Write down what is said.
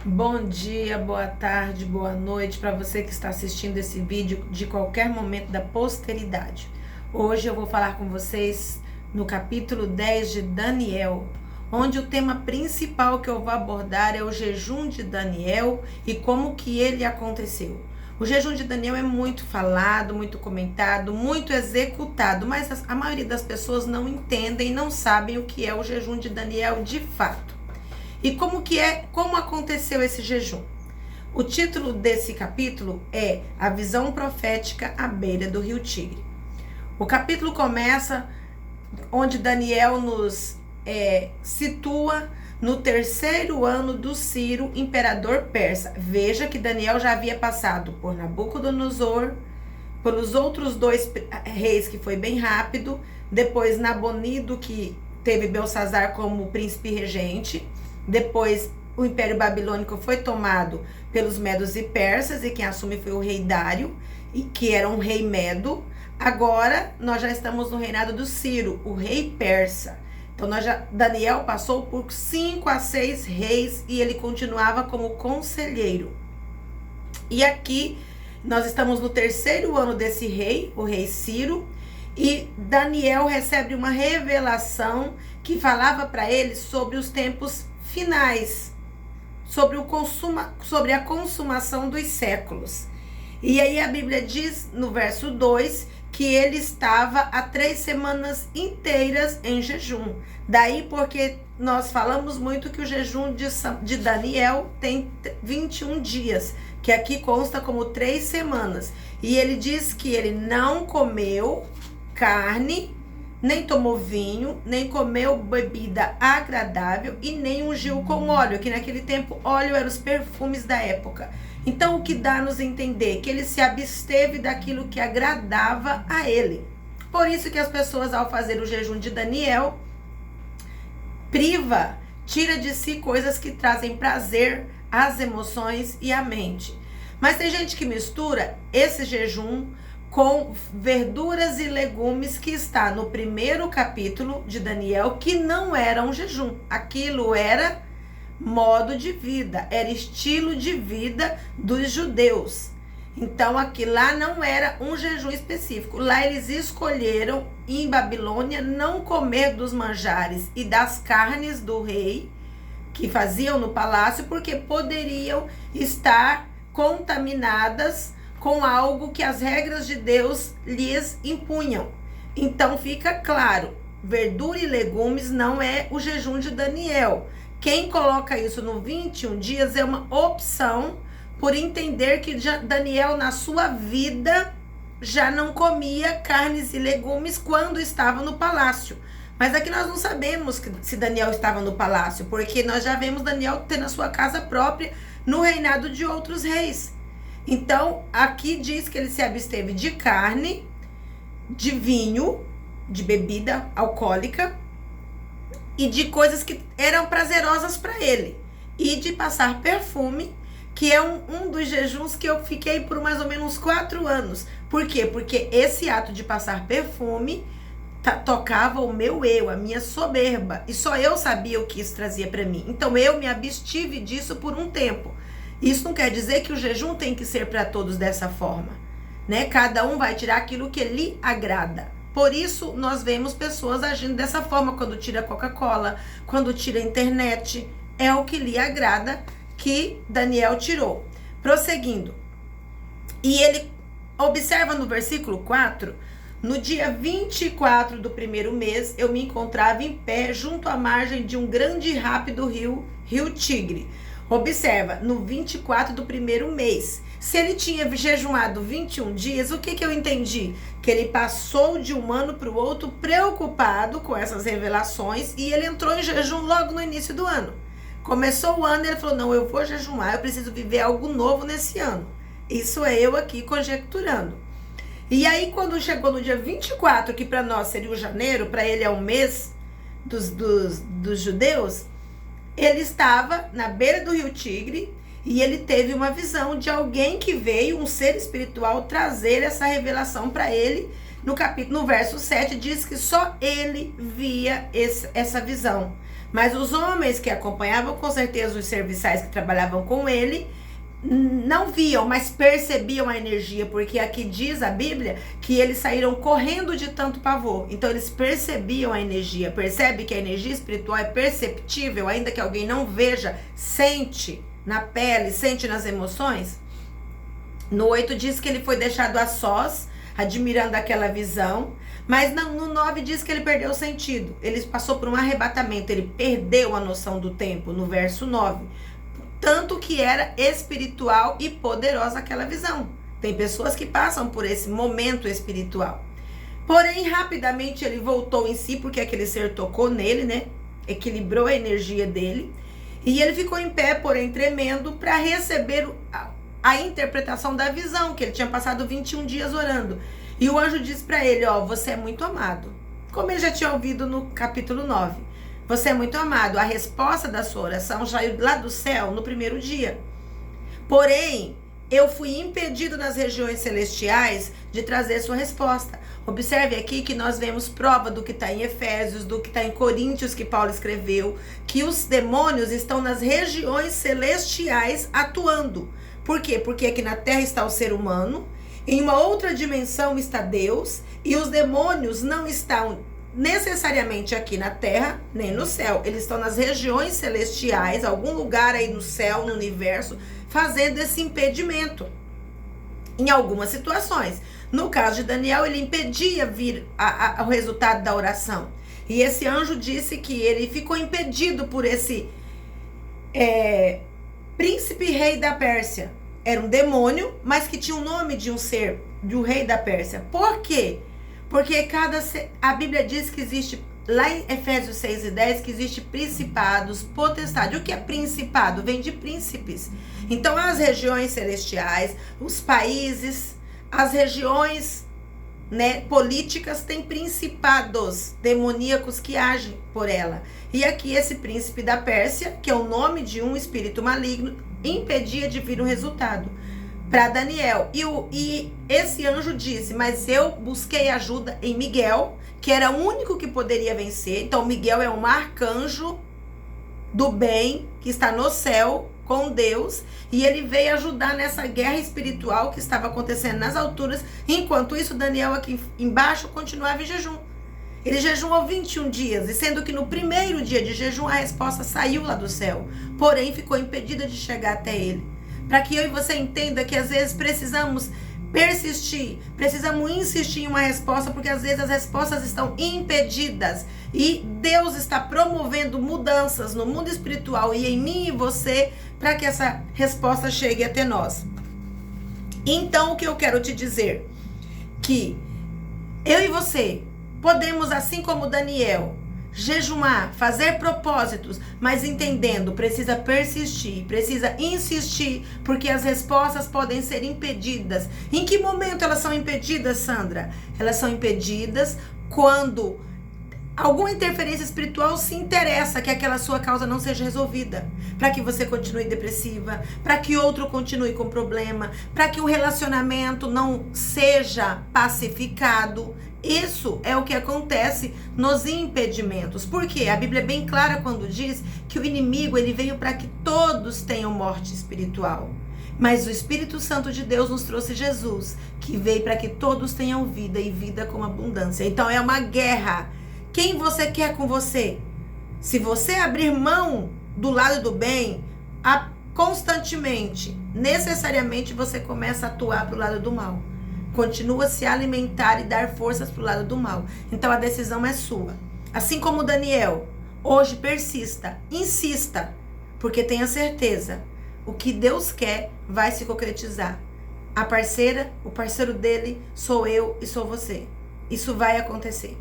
Bom dia, boa tarde, boa noite para você que está assistindo esse vídeo de qualquer momento da posteridade. Hoje eu vou falar com vocês no capítulo 10 de Daniel, onde o tema principal que eu vou abordar é o jejum de Daniel e como que ele aconteceu. O jejum de Daniel é muito falado, muito comentado, muito executado, mas a maioria das pessoas não entendem, não sabem o que é o jejum de Daniel de fato. E como aconteceu esse jejum? O título desse capítulo é A Visão Profética à Beira do Rio Tigre. O capítulo começa onde Daniel nos situa no terceiro ano do Ciro, imperador persa. Veja que Daniel já havia passado por Nabucodonosor, pelos outros dois reis, que foi bem rápido, depois Nabonido, que teve Belsazar como príncipe regente. Depois, o Império Babilônico foi tomado pelos medos e persas, e quem assume foi o rei Dário, que era um rei medo. Agora, nós já estamos no reinado do Ciro, o rei persa. Então, Daniel passou por 5 a 6 reis e ele continuava como conselheiro. E aqui, nós estamos no terceiro ano desse rei, o rei Ciro, e Daniel recebe uma revelação que falava para ele sobre os tempos finais, sobre a consumação dos séculos. E aí a Bíblia diz no verso 2 que ele estava há 3 semanas inteiras em jejum. Daí porque nós falamos muito que o jejum de Daniel tem 21 dias, que aqui consta como 3 semanas. E ele diz que ele não comeu carne, nem tomou vinho, nem comeu bebida agradável e nem ungiu com óleo, que naquele tempo óleo eram os perfumes da época. Então o que dá a nos entender? Que ele se absteve daquilo que agradava a ele. Por isso que as pessoas, ao fazer o jejum de Daniel, tira de si coisas que trazem prazer às emoções e à mente. Mas tem gente que mistura esse jejum com verduras e legumes, que está no primeiro capítulo de Daniel, que não era um jejum. Aquilo era modo de vida, era estilo de vida dos judeus. Então, aquilo lá não era um jejum específico. Lá eles escolheram, em Babilônia, não comer dos manjares e das carnes do rei, que faziam no palácio, porque poderiam estar contaminadas com algo que as regras de Deus lhes impunham. Então fica claro, verdura e legumes não é o jejum de Daniel. Quem coloca isso no 21 dias é uma opção, por entender que Daniel na sua vida já não comia carnes e legumes quando estava no palácio. Mas aqui nós não sabemos se Daniel estava no palácio, porque nós já vemos Daniel ter na sua casa própria no reinado de outros reis. Então, aqui diz que ele se absteve de carne, de vinho, de bebida alcoólica e de coisas que eram prazerosas para ele. E de passar perfume, que é um dos jejuns que eu fiquei por mais ou menos 4 anos. Por quê? Porque esse ato de passar perfume tocava o meu eu, a minha soberba. E só eu sabia o que isso trazia para mim. Então, eu me abstive disso por um tempo. Isso não quer dizer que o jejum tem que ser para todos dessa forma, né? Cada um vai tirar aquilo que lhe agrada. Por isso, nós vemos pessoas agindo dessa forma, quando tira Coca-Cola, quando tira a internet. É o que lhe agrada, que Daniel tirou. Prosseguindo. E ele observa no versículo 4, no dia 24 do primeiro mês, eu me encontrava em pé junto à margem de um grande e rápido rio Tigre. Observa, no 24 do primeiro mês. Se ele tinha jejuado 21 dias, o que eu entendi? Que ele passou de um ano para o outro preocupado com essas revelações, e ele entrou em jejum logo no início do ano. Começou o ano e ele falou, não, eu vou jejuar, eu preciso viver algo novo nesse ano. Isso é eu aqui conjecturando. E aí, quando chegou no dia 24, que para nós seria o janeiro, para ele é o mês dos judeus, ele estava na beira do rio Tigre e ele teve uma visão de alguém que veio, um ser espiritual, trazer essa revelação para ele. No verso 7 diz que só ele via essa visão. Mas os homens que acompanhavam, com certeza, os serviçais que trabalhavam com ele, não viam, mas percebiam a energia, porque aqui diz a Bíblia que eles saíram correndo de tanto pavor. Então eles percebiam a energia. Percebe que a energia espiritual é perceptível, ainda que alguém não veja, sente na pele, sente nas emoções. No 8 diz que ele foi deixado a sós, admirando aquela visão, mas no 9 diz que ele perdeu o sentido. Ele passou por um arrebatamento, ele perdeu a noção do tempo, no verso 9. Tanto que era espiritual e poderosa aquela visão. Tem pessoas que passam por esse momento espiritual. Porém, rapidamente ele voltou em si, porque aquele ser tocou nele, né? Equilibrou a energia dele. E ele ficou em pé, porém tremendo, para receber a interpretação da visão, que ele tinha passado 21 dias orando. E o anjo disse para ele, ó, você é muito amado. Como ele já tinha ouvido no capítulo 9. Você é muito amado. A resposta da sua oração já veio lá do céu no primeiro dia. Porém, eu fui impedido nas regiões celestiais de trazer sua resposta. Observe aqui que nós vemos prova do que está em Efésios, do que está em Coríntios, que Paulo escreveu, que os demônios estão nas regiões celestiais atuando. Por quê? Porque aqui na terra está o ser humano, em uma outra dimensão está Deus, e os demônios não estão necessariamente aqui na terra, nem no céu. Eles estão nas regiões celestiais, algum lugar aí no céu, no universo, fazendo esse impedimento. Em algumas situações. No caso de Daniel, ele impedia vir o resultado da oração. E esse anjo disse que ele ficou impedido por esse príncipe rei da Pérsia. Era um demônio, mas que tinha o nome de um ser, de um rei da Pérsia. Por quê? Porque a Bíblia diz que existe, lá em Efésios 6 e 10, que existe principados, potestade. O que é principado? Vem de príncipes. Então, as regiões celestiais, os países, as regiões, né, políticas têm principados demoníacos que agem por ela. E aqui esse príncipe da Pérsia, que é o nome de um espírito maligno, impedia de vir o resultado para Daniel. E esse anjo disse, mas eu busquei ajuda em Miguel, que era o único que poderia vencer. Então Miguel é um arcanjo do bem, que está no céu com Deus, e ele veio ajudar nessa guerra espiritual que estava acontecendo nas alturas. Enquanto isso, Daniel aqui embaixo continuava em jejum. Ele jejuou 21 dias, e sendo que no primeiro dia de jejum a resposta saiu lá do céu, porém ficou impedida de chegar até ele. Para que eu e você entenda que às vezes precisamos persistir, precisamos insistir em uma resposta, porque às vezes as respostas estão impedidas. E Deus está promovendo mudanças no mundo espiritual e em mim e você, para que essa resposta chegue até nós. Então, o que eu quero te dizer? Que eu e você podemos, assim como Daniel, jejumar, fazer propósitos, mas entendendo, precisa persistir, precisa insistir, porque as respostas podem ser impedidas. Em que momento elas são impedidas, Sandra? Elas são impedidas quando alguma interferência espiritual se interessa que aquela sua causa não seja resolvida, para que você continue depressiva, para que outro continue com problema, para que o relacionamento não seja pacificado. Isso é o que acontece nos impedimentos. Por quê? A Bíblia é bem clara quando diz que o inimigo ele veio para que todos tenham morte espiritual. Mas o Espírito Santo de Deus nos trouxe Jesus, que veio para que todos tenham vida e vida com abundância. Então é uma guerra. Quem você quer com você? Se você abrir mão do lado do bem, constantemente, necessariamente você começa a atuar para o lado do mal. Continua a se alimentar e dar forças para o lado do mal. Então a decisão é sua. Assim como Daniel, hoje persista, insista, porque tenha certeza, o que Deus quer vai se concretizar. A parceira, o parceiro dele sou eu e sou você. Isso vai acontecer.